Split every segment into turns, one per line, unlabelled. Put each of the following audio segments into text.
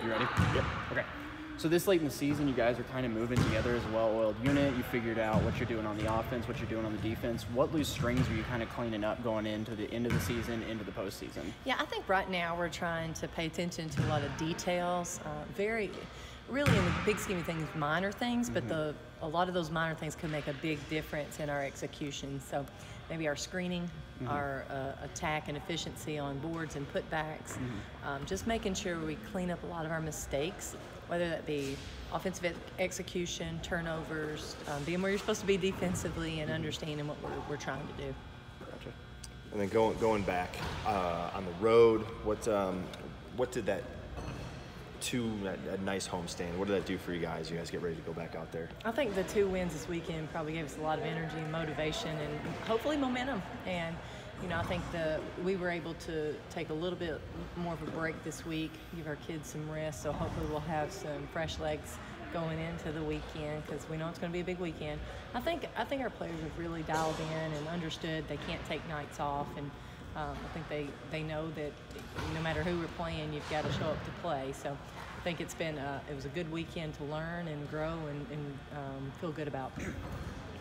You ready?
Yep.
Okay. So this late in the season, you guys are kind of moving together as a well-oiled unit. You figured out what you're doing on the offense, what you're doing on the defense. What loose strings are you kind of cleaning up going into the end of the season, into the postseason?
Yeah, I think right now we're trying to pay attention to a lot of details. Really in the big scheme of things, minor things, but a lot of those minor things could make a big difference in our execution. So maybe our screening, our attack and efficiency on boards and putbacks, just making sure we clean up a lot of our mistakes, whether that be offensive execution, turnovers, being where you're supposed to be defensively, and understanding what we're trying to do.
Gotcha. And then going back on the road, what did that a nice homestand, what did that do for you guys? You guys get ready to go back out there?
I think the 2 wins this weekend probably gave us a lot of energy and motivation and hopefully momentum. And I think we were able to take a little bit more of a break this week, give our kids some rest, so hopefully we'll have some fresh legs going into the weekend, because we know it's going to be a big weekend. I think our players have really dialed in and understood they can't take nights off, and I think they know that no matter who we're playing, you've got to show up to play. So I think it was a good weekend to learn and grow and feel good about.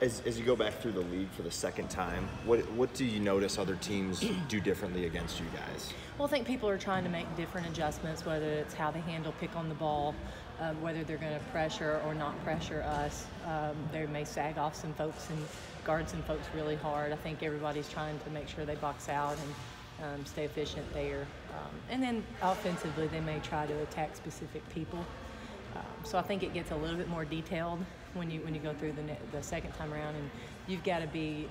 As you go back through the league for the second time, what do you notice other teams do differently against you guys?
Well, I think people are trying to make different adjustments, whether it's how they handle pick on the ball, whether they're going to pressure or not pressure us. They may sag off some folks and guard some folks really hard. I think everybody's trying to make sure they box out and stay efficient there. And then offensively, they may try to attack specific people. So I think it gets a little bit more detailed when you go through the second time around, and you've got to be,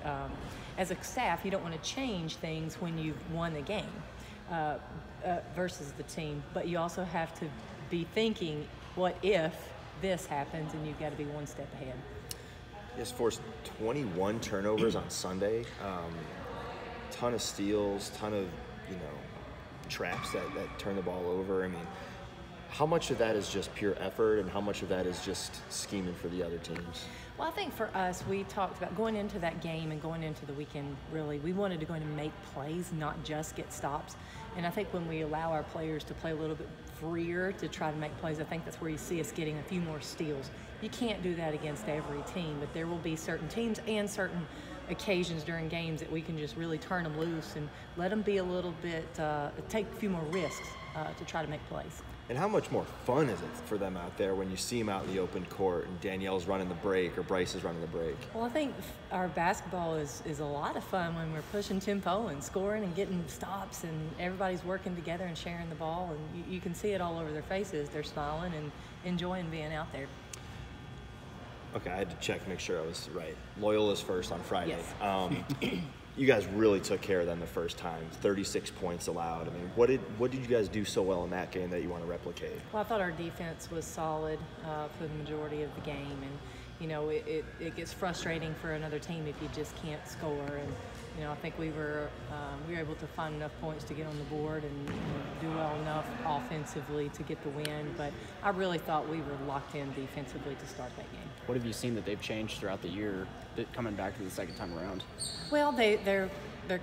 as a staff, you don't want to change things when you've won the game versus the team, but you also have to be thinking, what if this happens, and you've got to be one step ahead.
Yes, forced 21 turnovers on Sunday, ton of steals, ton of traps that turn the ball over. I mean, how much of that is just pure effort, and how much of that is just scheming for the other teams?
Well, I think for us, we talked about going into that game and going into the weekend, really, we wanted to go in and make plays, not just get stops. And I think when we allow our players to play a little bit freer to try to make plays, I think that's where you see us getting a few more steals. You can't do that against every team, but there will be certain teams and certain occasions during games that we can just really turn them loose and let them be a little bit, take a few more risks to try to make plays.
And how much more fun is it for them out there when you see them out in the open court and Danielle's running the break or Bryce is running the break?
Well, I think our basketball is a lot of fun when we're pushing tempo and scoring and getting stops, and everybody's working together and sharing the ball, and you can see it all over their faces. They're smiling and enjoying being out there.
Okay, I had to check to make sure I was right. Loyola's first on Friday.
Yes.
You guys really took care of them the first time. 36 points allowed. I mean, what did you guys do so well in that game that you want to replicate?
Well, I thought our defense was solid for the majority of the game, and it gets frustrating for another team if you just can't score. And I think we were able to find enough points to get on the board and do well enough offensively to get the win. But I really thought we were locked in defensively to start that game.
What have you seen that they've changed throughout the year, coming back to the second time around?
Well, they're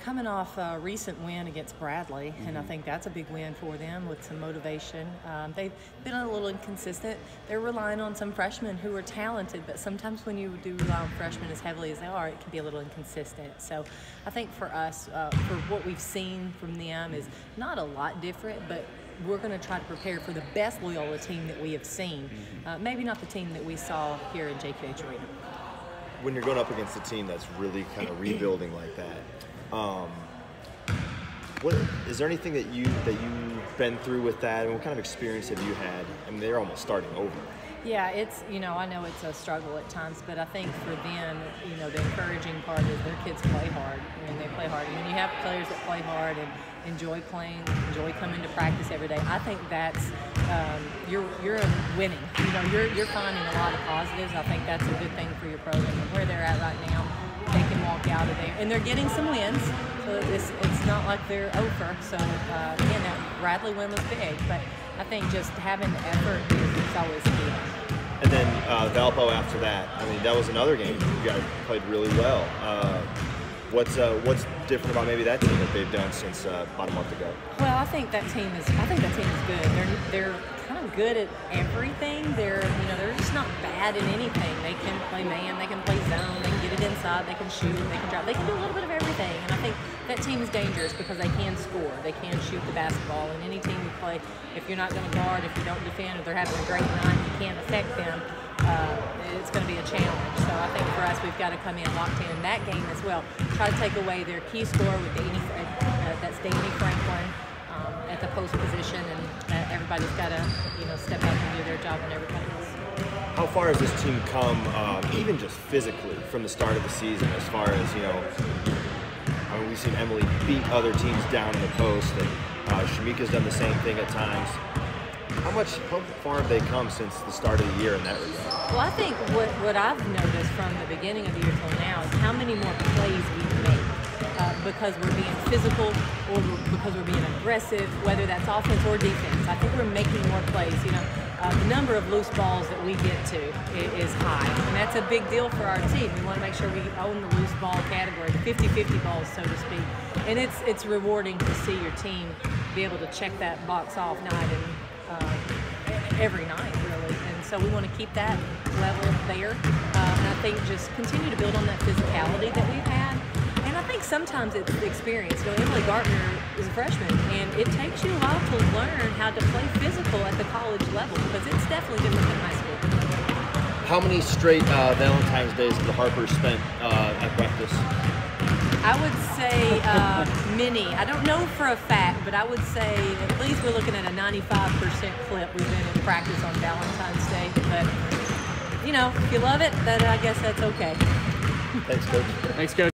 coming off a recent win against Bradley, and I think that's a big win for them with some motivation. They've been a little inconsistent. They're relying on some freshmen who are talented, but sometimes when you do rely on freshmen as heavily as they are, it can be a little inconsistent. So I think for us, for what we've seen from them is not a lot different, but we're going to try to prepare for the best Loyola team that we have seen. Maybe not the team that we saw here in JQH Arena.
When you're going up against a team that's really kind of rebuilding like that, what is there anything that you've been through with that, and what kind of experience have you had? I mean, they're almost starting over.
Yeah, it's I know it's a struggle at times, but I think for them, the encouraging part is their kids play hard, and they play hard. And when you have players that play hard and enjoy playing, enjoy coming to practice every day, I think that's you're winning. You're finding a lot of positives. I think that's a good thing for your program. And where they're at right now, they can walk out of there, and they're getting some wins. So it's not like they're over. So again, that Bradley win was big, but I think just having the effort is always key.
And then Valpo after that, I mean, that was another game you guys played really well. What's different about maybe that team that they've done since about a month ago?
Well, I think that team is good. They're kind not good at everything. They're just not bad in anything. They can play man, they can play zone, they can get it inside, they can shoot, they can drive, they can do a little bit of everything. And I think that team is dangerous because they can score, they can shoot the basketball. And any team you play, if you're not going to guard, if you don't defend, or they're having a great night, you can't affect them. It's going to be a challenge. So I think for us, we've got to come in locked in that game as well. Try to take away their key scorer with that's Danny Franklin at the post position, and everybody's got to step up and do their job on everybody else.
How far has this team come, even just physically, from the start of the season? As far as we've seen Emily beat other teams down in the post, and Shamika's done the same thing at times. How far have they come since the start of the year in that regard?
Well, I think what I've noticed from the beginning of the year till now is how many more plays we make because we're being physical or because we're being aggressive, whether that's offense or defense. I think we're making more plays. The number of loose balls that we get to is high, and that's a big deal for our team. We want to make sure we own the loose ball category, the 50-50 balls, so to speak. And it's rewarding to see your team be able to check that box off night and every night, really. And so we want to keep that level there. And I think just continue to build on that physicality that we've had. And I think sometimes it's the experience. Emily Gartner is a freshman, and it takes you a while to learn how to play physical at the college level because it's definitely different than high school.
How many straight Valentine's Days have the Harpers spent at practice?
I would say many. I don't know for a fact, but I would say at least we're looking at a 95% clip. We've been in practice on Valentine's Day. But, if you love it, then I guess that's okay.
Thanks, Coach.
Thanks, Coach.